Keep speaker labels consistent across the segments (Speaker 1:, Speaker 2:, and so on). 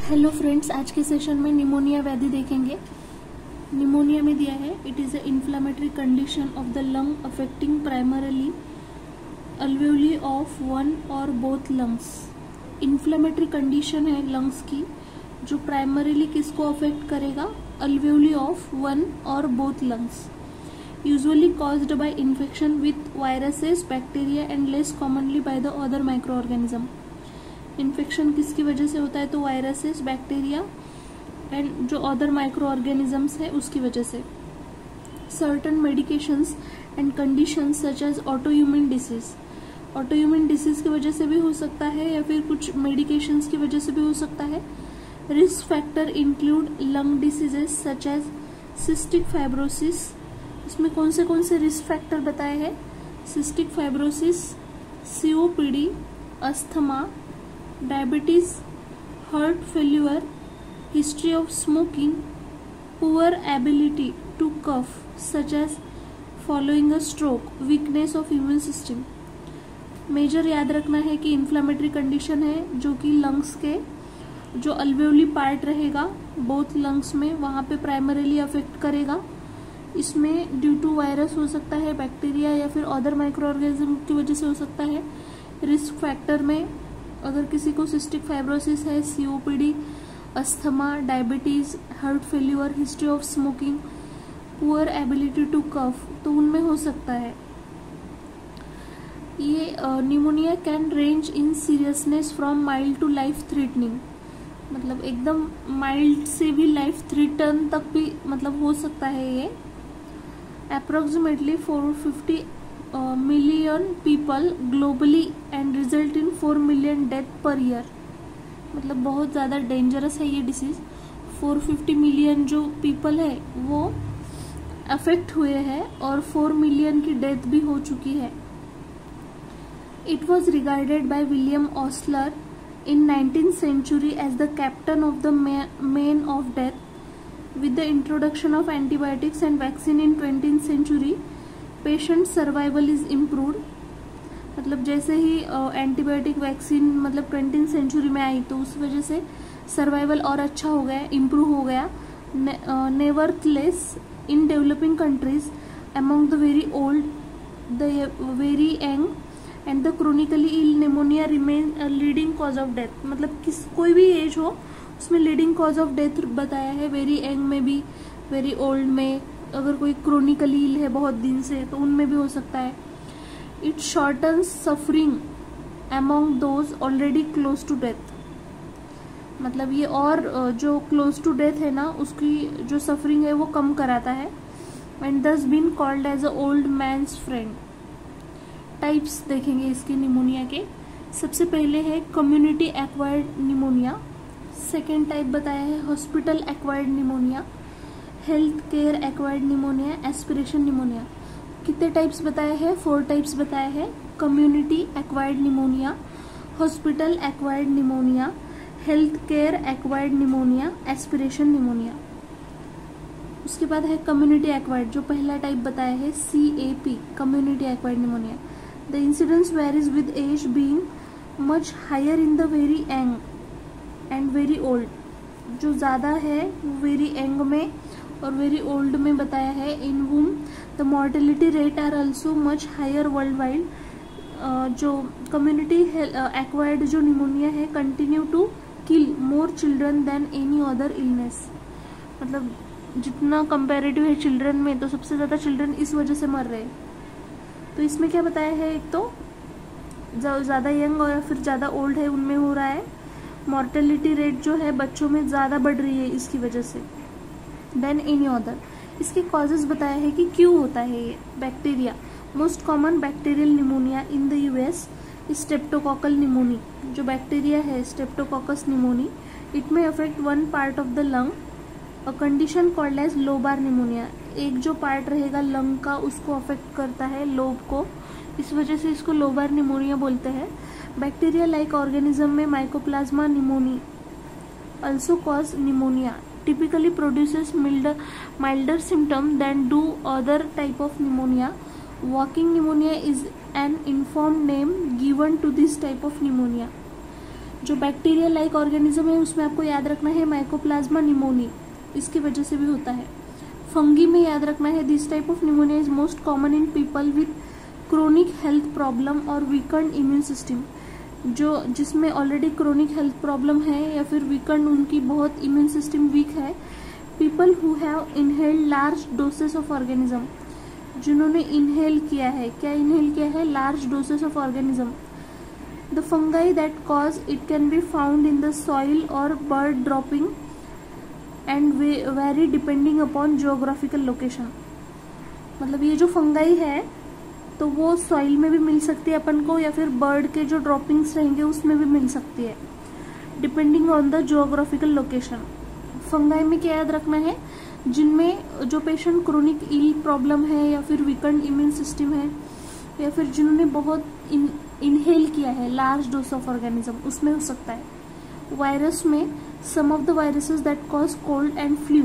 Speaker 1: Hello friends, आज के session में निमोनिया व्याधि देखेंगे। निमोनिया में दिया है it is a inflammatory condition of the lung affecting primarily alveoli of one और बोथ लंग्स। इन्फ्लेमेटरी कंडीशन है लंग्स की जो प्राइमरीली किसको अफेक्ट करेगा, अल्वेओली ऑफ वन और both lungs. Usually caused by infection with viruses, bacteria and less commonly by the other micro organism. Infection किसकी वजह से होता है तो वायरसेस, बैक्टीरिया एंड जो अदर माइक्रो ऑर्गेनिजम्स है उसकी वजह से। Certain medications and conditions such as autoimmune disease, autoimmune disease की वजह से भी हो सकता है या फिर कुछ मेडिकेशंस की वजह से भी हो सकता है। Risk factor include lung diseases such as cystic fibrosis. इसमें कौन से रिस्क फैक्टर बताए हैं, cystic fibrosis, COPD, asthma, diabetes, heart failure, history of smoking, poor ability to cough such as following a stroke, weakness of immune system. Major याद रखना है कि inflammatory condition है जो कि लंग्स के जो अल्वेओली पार्ट रहेगा बोथ लंग्स में वहां पे प्राइमरीली अफेक्ट करेगा। इसमें ड्यू टू वायरस हो सकता है, बैक्टीरिया या फिर अदर माइक्रो ऑर्गेनिज्म की वजह से हो सकता है। रिस्क फैक्टर में अगर किसी को सिस्टिक फाइब्रोसिस है, COPD, asthma, diabetes, heart failure, history of smoking, poor ability to cough, तो उनमें हो सकता है। ये pneumonia can range in seriousness from mild to life threatening, मतलब एकदम माइल्ड से भी लाइफ थ्रेटन तक भी मतलब हो सकता है ये। Approximately 450 million people globally and result in 4 million death per year, मतलब बहुत ज़्यादा डेंजरस है ये डिसीज। 450 मिलियन जो पीपल है वो अफेक्ट हुए हैं और 4 मिलियन की डेथ भी हो चुकी है। It was regarded by William ऑस्लर in 19th century as the captain of the main of death. With the introduction of antibiotics and vaccine in 20th century, patient survival is improved. मतलब जैसे ही antibiotic vaccine मतलब 20th century में आई तो उस वजह से survival और अच्छा हो गया, इम्प्रूव हो गया। Nevertheless in developing countries among the very old, the very young and the chronically ill pneumonia remain leading cause of death. मतलब कोई भी एज हो उसमें लीडिंग कॉज ऑफ डेथ बताया है, वेरी यंग में भी, वेरी ओल्ड में, अगर कोई क्रोनिकली इल है बहुत दिन से तो उनमें भी हो सकता है। It shortens suffering among those already close to death, मतलब ये और जो क्लोज टू डेथ है ना उसकी जो सफरिंग है वो कम कराता है। And this been called as a old man's friend. Types देखेंगे इसके निमोनिया के। सबसे पहले है community acquired pneumonia, second type बताया है hospital acquired pneumonia, health care acquired pneumonia, aspiration pneumonia. कितने टाइप्स बताए हैं, 4 टाइप्स बताए हैं। Community acquired pneumonia, hospital acquired pneumonia, health care acquired pneumonia, aspiration pneumonia. उसके बाद है कम्युनिटी एक्वायर्ड, जो पहला टाइप बताया है CAP, community acquired pneumonia. The incidence varies with age being much higher in the very young and very old. जो ज़्यादा है वो very young में और very old में बताया है। In whom the mortality rate are also much higher worldwide. जो community acquired जो निमोनिया है continue to kill more children than any other illness. मतलब जितना comparative है चिल्ड्रन में तो सबसे ज़्यादा चिल्ड्रन इस वजह से मर रहे हैं। तो इसमें क्या बताया है, एक तो ज़्यादा यंग और फिर ज़्यादा ओल्ड है उनमें हो रहा है। मॉर्टेलिटी रेट जो है बच्चों में ज़्यादा बढ़ रही है इसकी वजह से देन एनी अदर। इसके कॉजेज बताया है कि क्यों होता है ये। Bacteria, most common bacterial pneumonia in the US streptococcal pneumoniae, जो बैक्टीरिया है streptococcus pneumoniae. It may affect one part of the lung, a condition called as lobar pneumonia. एक जो पार्ट रहेगा लंग का उसको अफेक्ट करता है, लोब को, इस वजह से इसको लोबार निमोनिया बोलते हैं। बैक्टीरिया लाइक ऑर्गेनिज्म में mycoplasma pneumoniae also cause pneumonia, typically produces milder symptom than do other type of pneumonia. Walking pneumonia is an informed name given to this type of pneumonia. जो bacteria like organism है उसमें आपको याद रखना है mycoplasma pneumoniae, इसकी वजह से भी होता है। फंगी में याद रखना है this type of pneumonia is most common in people with chronic health problem और वीकन्ड इम्यून सिस्टम, जो जिसमें ऑलरेडी क्रोनिक हेल्थ प्रॉब्लम है या फिर वीकन्ड, उनकी बहुत इम्यून सिस्टम वीक है। People who have inhaled large doses of organism, जिन्होंने इनहेल किया है, क्या इनहेल किया है, large doses of organism. The fungi that cause it can be found in the soil और bird dropping and vary depending upon geographical location. मतलब ये जो फंगाई है तो वो सॉइल में भी मिल सकती है अपन को, या फिर बर्ड के जो ड्रॉपिंग्स रहेंगे उसमें भी मिल सकती है, depending on the geographical location. Fungi में क्या याद रखना है, जिनमें जो पेशेंट क्रोनिक इल प्रॉब्लम है या फिर वीकन्ड इम्यून सिस्टम है या फिर जिन्होंने बहुत इनहेल किया है लार्ज डोज ऑफ ऑर्गेनिज्म, उसमें हो सकता है। वायरस में some of the viruses that cause cold and flu,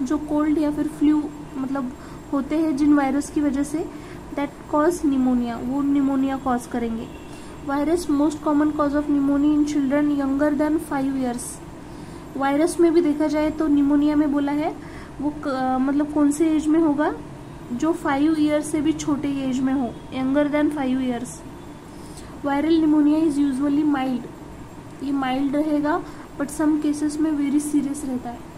Speaker 1: जो कोल्ड या फिर फ्लू मतलब होते हैं जिन वायरस की वजह से, दैट कॉज निमोनिया, वो निमोनिया कॉज करेंगे। Virus most common cause of pneumonia in children younger than 5 years। Virus में भी देखा जाए तो निमोनिया में बोला है वो मतलब कौन से एज में होगा, जो 5 years से भी छोटे एज में हो, younger than 5 years। Viral pneumonia is usually mild, ये माइल्ड रहेगा बट सम केसेस में वेरी सीरियस रहता है।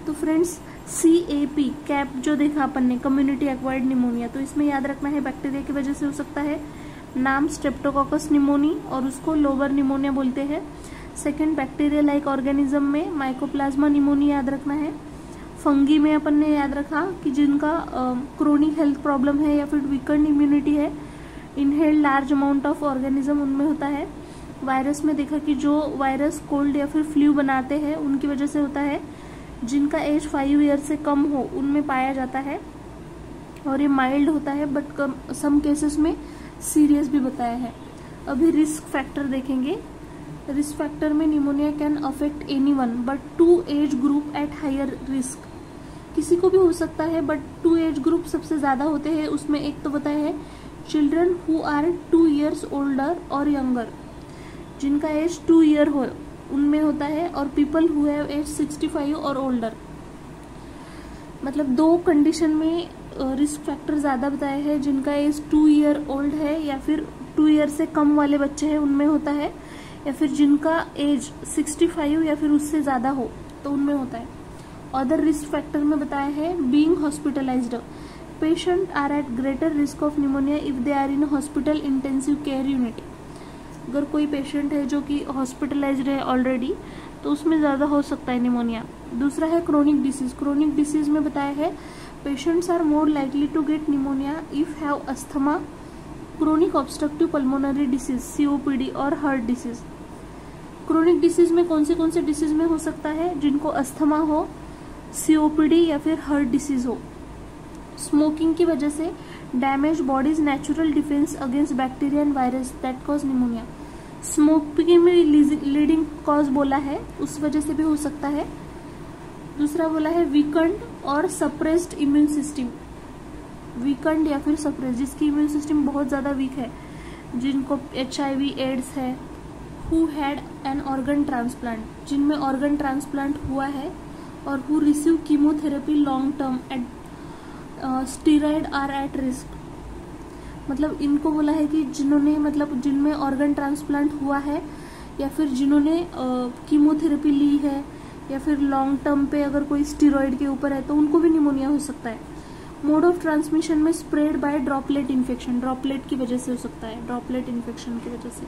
Speaker 1: तो फ्रेंड्स CAP कैप जो देखा अपन ने, कम्युनिटी एक्वायर्ड निमोनिया, तो इसमें याद रखना है बैक्टीरिया की वजह से हो सकता है। नाम स्ट्रेप्टोकोकस निमोनी और उसको लोअर निमोनिया बोलते हैं। सेकंड बैक्टीरिया लाइक ऑर्गेनिज्म में माइकोप्लाज्मा निमोनी याद रखना है। फंगी में अपन ने याद रखा कि जिनका क्रोनिक हेल्थ प्रॉब्लम है या फिर वीकन्ड इम्यूनिटी है, inhaled large amount of organism उनमें होता है। वायरस में देखा कि जो वायरस कोल्ड या फिर फ्लू बनाते हैं उनकी वजह से होता है। जिनका एज 5 years से कम हो उनमें पाया जाता है और ये माइल्ड होता है बट सम केसेस में सीरियस भी बताया है। अभी रिस्क फैक्टर देखेंगे। रिस्क फैक्टर में pneumonia can affect anyone but 2 age group at higher risk, किसी को भी हो सकता है बट 2 age group सबसे ज्यादा होते हैं। उसमें एक तो बताया है children who are 2 years older और यंगर, जिनका एज 2 year हो उनमें होता है, और पीपल हु हैव एज 65 और ओल्डर। मतलब 2 कंडीशन में रिस्क फैक्टर ज्यादा बताए हैं, जिनका एज 2 year ओल्ड है या फिर 2 year से कम वाले बच्चे हैं उनमें होता है, या फिर जिनका एज 65 या फिर उससे ज्यादा हो तो उनमें होता है। अदर रिस्क फैक्टर में बताया है being hospitalised, patient are at greater risk of pneumonia if they are in hospital intensive care unit. अगर कोई पेशेंट है जो कि हॉस्पिटलाइज्ड है ऑलरेडी तो उसमें ज्यादा हो सकता है निमोनिया। दूसरा है क्रोनिक डिसीज। क्रोनिक डिसीज में बताया है patients are more likely to get pneumonia if have asthma, chronic obstructive pulmonary disease COPD और हार्ट डिसीज। क्रोनिक डिसीज में कौन से डिसीज में हो सकता है, जिनको अस्थमा हो, COPD या फिर हार्ट डिसीज हो। स्मोकिंग की वजह से damage bodies natural defence against bacteria and virus that cause pneumonia. Smoking में लीडिंग कॉज बोला है, उस वजह से भी हो सकता है। दूसरा बोला है वीकन्ड और सप्रेस्ड इम्यून सिस्टम। वीकन्ड या फिर सप्रेस्ड, जिसकी इम्यून सिस्टम बहुत ज्यादा वीक है, जिनको HIV एड्स है, who had an organ transplant, जिनमें ऑर्गन ट्रांसप्लांट हुआ है, और who receive chemotherapy long term at steroid are at risk. मतलब इनको बोला है कि जिन्होंने मतलब जिनमें ऑर्गन ट्रांसप्लांट हुआ है या फिर जिन्होंने कीमोथेरेपी ली है या फिर लॉन्ग टर्म पे अगर कोई स्टीरॉयड के ऊपर है तो उनको भी निमोनिया हो सकता है। मोड ऑफ ट्रांसमिशन में spread by droplet infection, droplet की वजह से हो सकता है, ड्रॉपलेट इन्फेक्शन की वजह से।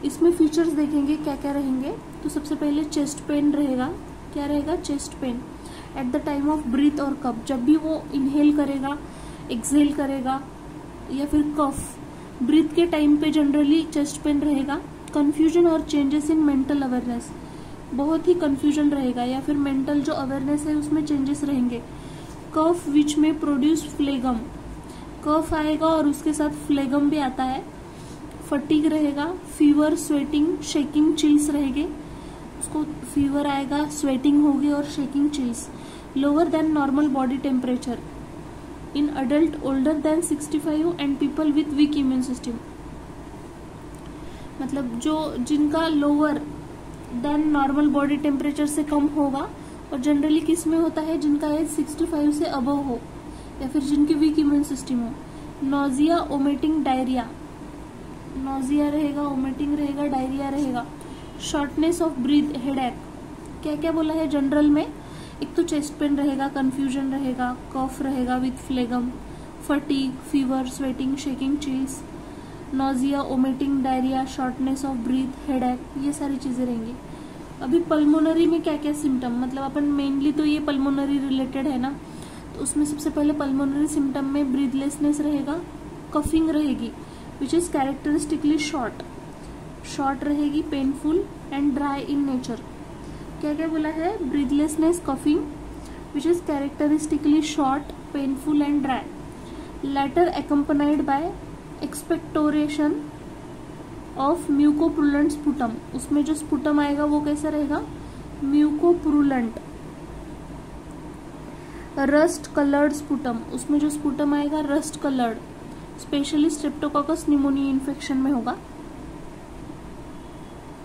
Speaker 1: इसमें फीचर्स देखेंगे क्या क्या रहेंगे। तो सबसे पहले चेस्ट पेन रहेगा। क्या रहेगा, chest pain at the time of breath और कफ, जब भी वो इनहेल करेगा, एक्सहेल करेगा या फिर कफ, ब्रीथ के टाइम पे जनरली चेस्ट पेन रहेगा। कंफ्यूजन और चेंजेस इन मेंटल अवेयरनेस, बहुत ही कंफ्यूजन रहेगा या फिर मेंटल जो अवेयरनेस है उसमें चेंजेस रहेंगे। कफ विच में प्रोड्यूस फ्लेगम, कफ आएगा और उसके साथ फ्लेगम भी आता है। फटीग रहेगा, फीवर, स्वेटिंग, शेकिंग, चिल्स रहेंगे। उसको फीवर आएगा, स्वेटिंग होगी और shaking, chills. Lower than normal body temperature in adult older than 65 and people with week immune system. मतलब जो जिनका lower than normal body temperature से कम होगा, और जनरली किस में होता है, जिनका एज 65 से अबव हो या फिर जिनकी वीक इम्यून सिस्टम हो। नोजिया, ओमिटिंग, डायरिया, नोजिया रहेगा, ओमिटिंग रहेगा, डायरिया रहेगा। शॉर्टनेस ऑफ ब्रीथ, हेडेक, क्या क्या बोला है जनरल में, एक तो चेस्ट पेन रहेगा, कंफ्यूजन रहेगा, कफ रहेगा with phlegm, fatigue, fever, sweating, shaking, chills, nausea, vomiting, diarrhoea, shortness of breath, headache, ये सारी चीजें रहेंगी। अभी पल्मोनरी में क्या क्या सिम्टम, मतलब अपन मेनली तो ये पल्मोनरी रिलेटेड है ना, तो उसमें सबसे पहले पल्मोनरी सिम्टम में ब्रीथलेसनेस रहेगा, कफिंग रहेगी विच इज कैरेक्टरिस्टिकली शॉर्ट रहेगी, painful and dry in nature. क्या क्या बोला है, breathlessness, coughing which is characteristically short, painful and dry. Later accompanied by expectoration of mucopurulent sputum, उसमें जो स्पुटम आएगा वो कैसा रहेगा, म्यूकोप्रूलेंट। रस्ट कलर्ड स्पुटम, उसमें जो स्पुटम आएगा rust coloured, specially streptococcus pneumonia infection में होगा।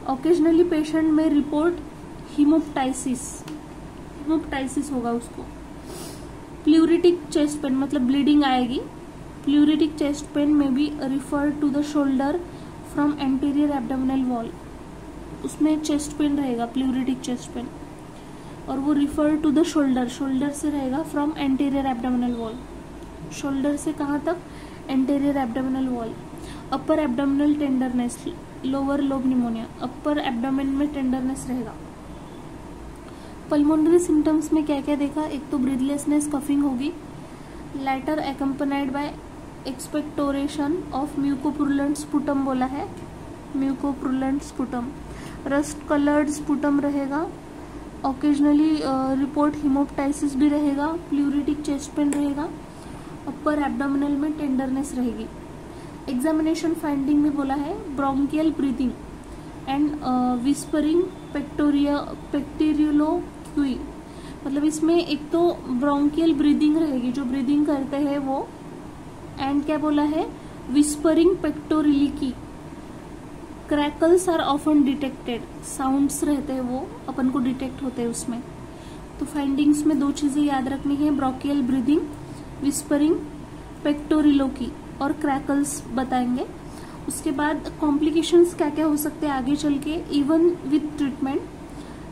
Speaker 1: ऑकेजनली पेशेंट में रिपोर्ट हिमोप्टाइसिस होगा उसको। प्लूरिटिक चेस्ट पेन, मतलब ब्लीडिंग आएगी। प्लूरिटिक चेस्ट पेन में भी refer to the shoulder from anterior abdominal wall, उसमें चेस्ट पेन रहेगा, प्लूरिटिक चेस्ट पेन, और वो रिफर टू द शोल्डर से रहेगा, from anterior abdominal wall, shoulder से कहाँ तक, anterior abdominal wall. Upper abdominal tenderness, lower lobe pneumonia, upper abdomen में टेंडरनेस रहेगा। पल्मोनरी सिम्टम्स में क्या क्या देखा, एक तो ब्रीथलेसनेस, कफिंग होगी। Later accompanied by expectoration of mucopurulent sputum बोला है, mucopurulent sputum. Rust coloured sputum रहेगा। ऑकेजनली रिपोर्ट हिमोप्टाइसिस भी रहेगा, प्लूरिटिक चेस्ट पेन रहेगा, अपर एब्डोमिनल में टेंडरनेस रहेगी। एग्जामिनेशन फाइंडिंग में बोला है ब्रोंकियल ब्रीदिंग एंड विस्परिंग पेक्टेरियोलोक्वी, मतलब इसमें एक तो ब्रोंकियल ब्रीदिंग रहेगी, जो ब्रीदिंग करते हैं वो, एंड क्या बोला है, whispering pectoriloquy. Crackles are often detected, sounds रहते हैं वो अपन को डिटेक्ट होते हैं उसमें। तो फाइंडिंग्स में दो चीजें याद रखनी है, ब्रोंकियल ब्रीदिंग, विस्परिंग पेक्टोरिलोकी, और क्रैकल्स बताएंगे। उसके बाद कॉम्प्लिकेशंस क्या क्या हो सकते हैं आगे चल के, even with treatment.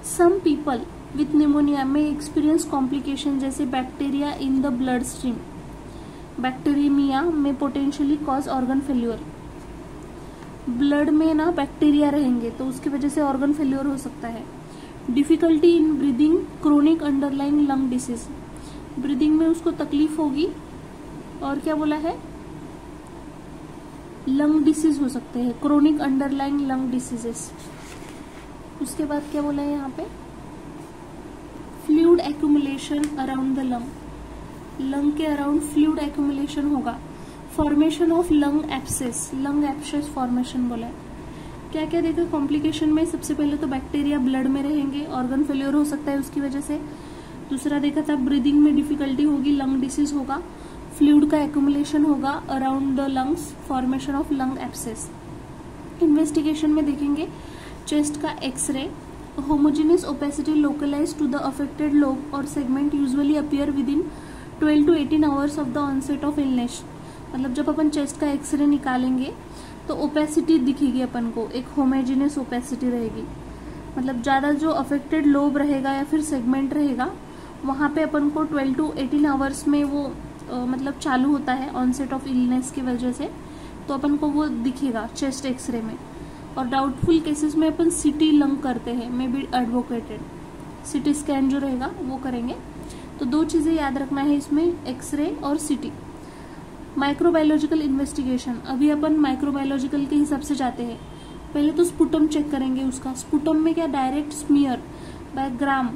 Speaker 1: Some people with pneumonia may experience complication, जैसे bacteria in the blood stream, bacteraemia may potentially cause organ failure. Blood में ना बैक्टीरिया रहेंगे तो उसकी वजह से ऑर्गन फेल्यूर हो सकता है। Difficulty in breathing, chronic underlying lung disease, breathing में उसको तकलीफ होगी, और क्या बोला है, लंग डिसीज हो सकते हैं, क्रोनिक अंडरलाइंग लंग डिसीजेस। उसके बाद क्या बोला है यहाँ पे, fluid accumulation around the lung, lung के अराउंड फ्लूइड एक्यूमुलेशन होगा। Formation of lung abscess formation बोला है। क्या क्या देखा कॉम्प्लिकेशन में, सबसे पहले तो बैक्टीरिया ब्लड में रहेंगे, ऑर्गन फेल्योर हो सकता है उसकी वजह से। दूसरा देखा था ब्रीदिंग में डिफिकल्टी होगी, लंग डिसीज होगा, फ्लूइड का एक्यूमुलेशन होगा around the lungs, formation of lung abscess. Investigation में देखेंगे चेस्ट का X-ray, homogeneous opacity localize to the affected lobe और segment usually appear within 12 to 18 hours of the onset of illness. मतलब जब अपन chest का x ray निकालेंगे तो opacity दिखेगी अपन को, एक होमोजेनियस ओपेसिटी रहेगी, मतलब ज्यादा जो अफेक्टेड लोब रहेगा या फिर सेगमेंट रहेगा वहां पे अपन को 12 to 18 आवर्स में वो मतलब चालू होता है ऑनसेट ऑफ इलनेस की वजह से, तो अपन को वो दिखेगा चेस्ट एक्सरे में। और डाउटफुल केसेस में अपन सीटी लंग करते हैं, may be advocated, CT scan जो रहेगा वो करेंगे। तो दो चीजें याद रखना है इसमें, एक्सरे और सीटी। माइक्रोबायोलॉजिकल इन्वेस्टिगेशन, अभी अपन माइक्रोबायोलॉजिकल के हिसाब से जाते हैं। पहले तो स्पुटम चेक करेंगे उसका, स्पुटम में क्या direct smear by Gram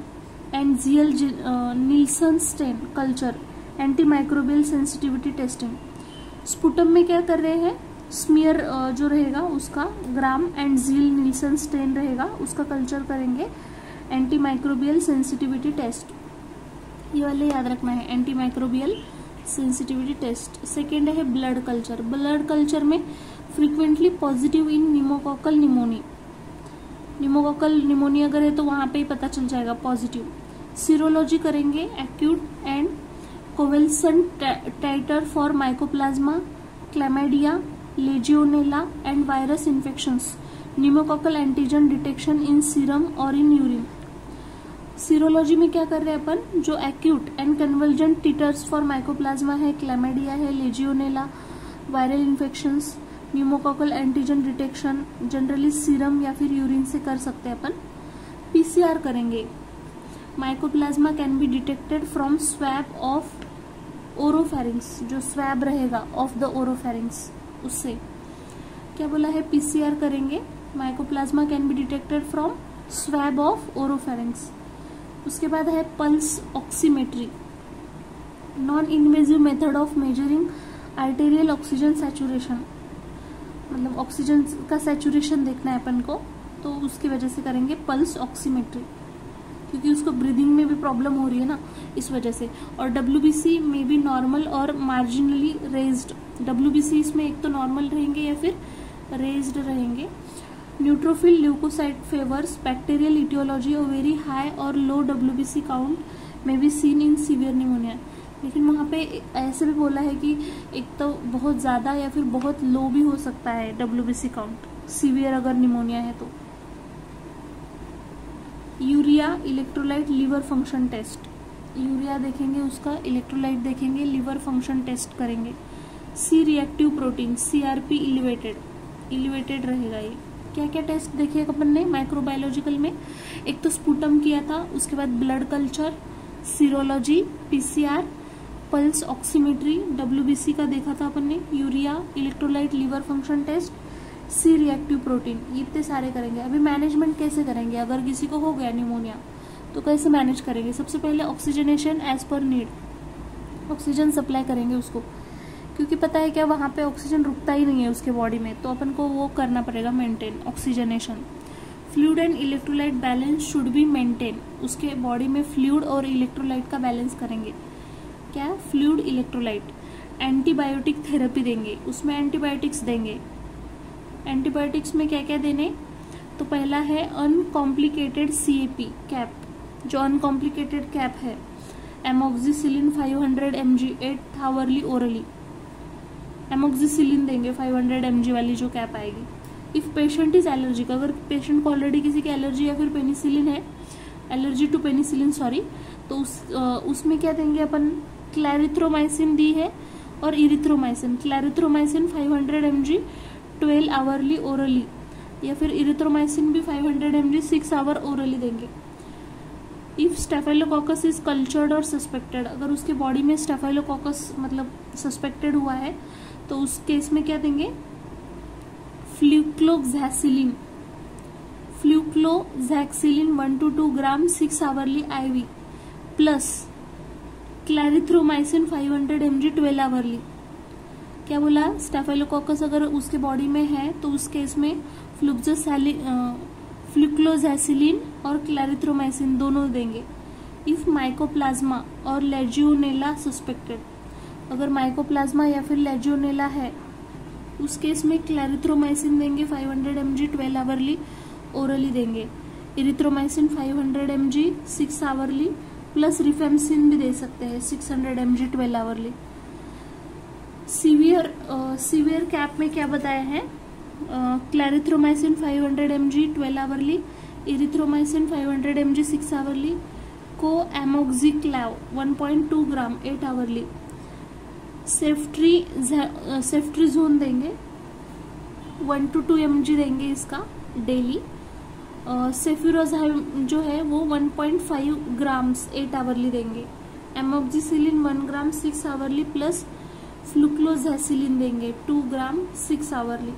Speaker 1: and Ziehl Neelsen stain culture, anti microbial sensitivity testing. Sputum में क्या कर रहे हैं, स्मीयर जो रहेगा उसका Gram and Ziehl Neelsen stain रहेगा, उसका कल्चर करेंगे, एंटी माइक्रोबियल सेंसिटिविटी टेस्ट, ये वाले याद रखना है, anti microbial sensitivity test. Second है ब्लड कल्चर, ब्लड कल्चर में frequently positive in pneumococcal pneumonia, pneumococcal pneumonia अगर है तो वहां पे ही पता चल जाएगा पॉजिटिव। सीरोलॉजी करेंगे acute and convalescent titre for mycoplasma, chlamydia, legionella and virus infections, pneumococcal antigen detection in serum और इन यूरिन। सीरोलॉजी में क्या कर रहे हैं अपन, जो acute and convergent titres for mycoplasma है, क्लैमिडिया है, legionella, viral infections, pneumococcal antigen detection generally serum या फिर यूरिन से कर सकते हैं अपन। पीसीआर करेंगे, mycoplasma can be detected from swab of oropharynx, जो स्वैब रहेगा ऑफ द ओरोफेरिंग्स उससे। क्या बोला है, पीसीआर करेंगे, mycoplasma can be detected from swab of oropharynx. उसके बाद है pulse oximetry, non invasive method of measuring arterial oxygen saturation, मतलब ऑक्सीजन का सैचुरेशन देखना है अपन को, तो उसकी वजह से करेंगे पल्स ऑक्सीमेट्री, क्योंकि उसको ब्रीदिंग में भी प्रॉब्लम हो रही है ना, इस वजह से। और डब्ल्यूबीसी में भी नॉर्मल और मार्जिनली रेज्ड, डब्ल्यूबीसी इसमें एक तो नॉर्मल रहेंगे या फिर रेज्ड रहेंगे। Neutrophil leukocyte favours bacterial aetiology और वेरी हाई और low WBC count may be seen in severe pneumonia. लेकिन वहां पे ऐसे भी बोला है कि एक तो बहुत ज्यादा या फिर बहुत लो भी हो सकता है डब्ल्यूबीसी काउंट, सीवियर अगर निमोनिया है तो। Urea electrolyte liver function test, urea देखेंगे, उसका इलेक्ट्रोलाइट देखेंगे, लिवर फंक्शन टेस्ट करेंगे। C reactive protein CRP elevated रहेगा ये। क्या क्या टेस्ट देखे अपन ने माइक्रोबायोलॉजिकल में, एक तो स्पुटम किया था, उसके बाद blood culture, serology, PCR, pulse oximetry, WBC का देखा था अपन ने, urea, electrolyte, liver function test, C reactive protein, ये इतने सारे करेंगे। अभी मैनेजमेंट कैसे करेंगे, अगर किसी को हो गया निमोनिया तो कैसे मैनेज करेंगे। सबसे पहले oxygenation as per need, oxygen supply करेंगे उसको, क्योंकि पता है क्या वहां पे ऑक्सीजन रुकता ही नहीं है उसके बॉडी में, तो अपन को वो करना पड़ेगा maintain oxygenation. Fluid and electrolyte balance should be maintain, उसके बॉडी में फ्लूइड और इलेक्ट्रोलाइट का बैलेंस करेंगे। क्या, फ्लूइड इलेक्ट्रोलाइट। एंटीबायोटिक थेरेपी देंगे, उसमें एंटीबायोटिक्स देंगे। एंटीबायोटिक्स में क्या क्या देने, तो पहला है अनकॉम्प्लिकेटेड सीएपी कैप, जो अनकॉम्प्लिकेटेड कैप है, amoxicillin 500 mg 8 hourly orally, amoxicillin देंगे 500 mg वाली जो कैप आएगी। इफ पेशेंट इज एलर्जिक, अगर पेशेंट को ऑलरेडी किसी की एलर्जी या फिर पेनिसिलिन है, एलर्जी टू पेनिसिलिन सॉरी, तो उसमें क्या देंगे अपन, क्लैरिथ्रोमाइसिन दी है और erythromycin. Clarithromycin 500 mg 12 hourly orally, या फिर इरिथ्रोमाइसिन भी 500 mg 6 आवर ओरली देंगे। इफ स्टेफाइलोकोकस इज कल्चर्ड और सस्पेक्टेड, अगर उसके बॉडी में स्टेफाइलोकोकस मतलब सस्पेक्टेड हुआ है तो उस केस में क्या देंगे, फ्लूक्लोक्सैक्सिलिन 1 to 2 gram 6 hourly IV plus clarithromycin 500 mg 12 hourly. क्या बोला, स्टेफाइलोकोकस अगर उसके बॉडी में है तो उस केस में फ्लूक्लोक्सैक्सिलिन और क्लैरिथ्रोमाइसिन दोनों देंगे। इफ माइकोप्लाज्मा और लेजियोनेला सस्पेक्टेड, अगर माइकोप्लाज्मा या फिर लेजियोनेला है उस केस में क्लैरिथ्रोमाइसिन देंगे 500 mg 12 आवरली ओरली देंगे। इरिथ्रोमाइसिन 500 mg 6 आवरली प्लस रिफेम्सिन भी दे सकते हैं 600 mg 12 आवरली। सीवियर कैप में क्या बताया है, clarithromycin 500 mg 12 hourly, erythromycin 500 mg 6 hourly, को एमोक्सिक्लाव 1.2 ग्राम 8 आवरली। सेफ्ट्रीजोन देंगे 1 to 2 mg देंगे इसका डेली। सेफ्यूराज़ाइम जो है वो 1.5 ग्राम्स 8 आवरली देंगे। एमोक्सिसिलिन 1 ग्राम 6 आवरली प्लस फ्लूक्लोक्सैक्सिलिन देंगे 2 ग्राम 6 आवरली।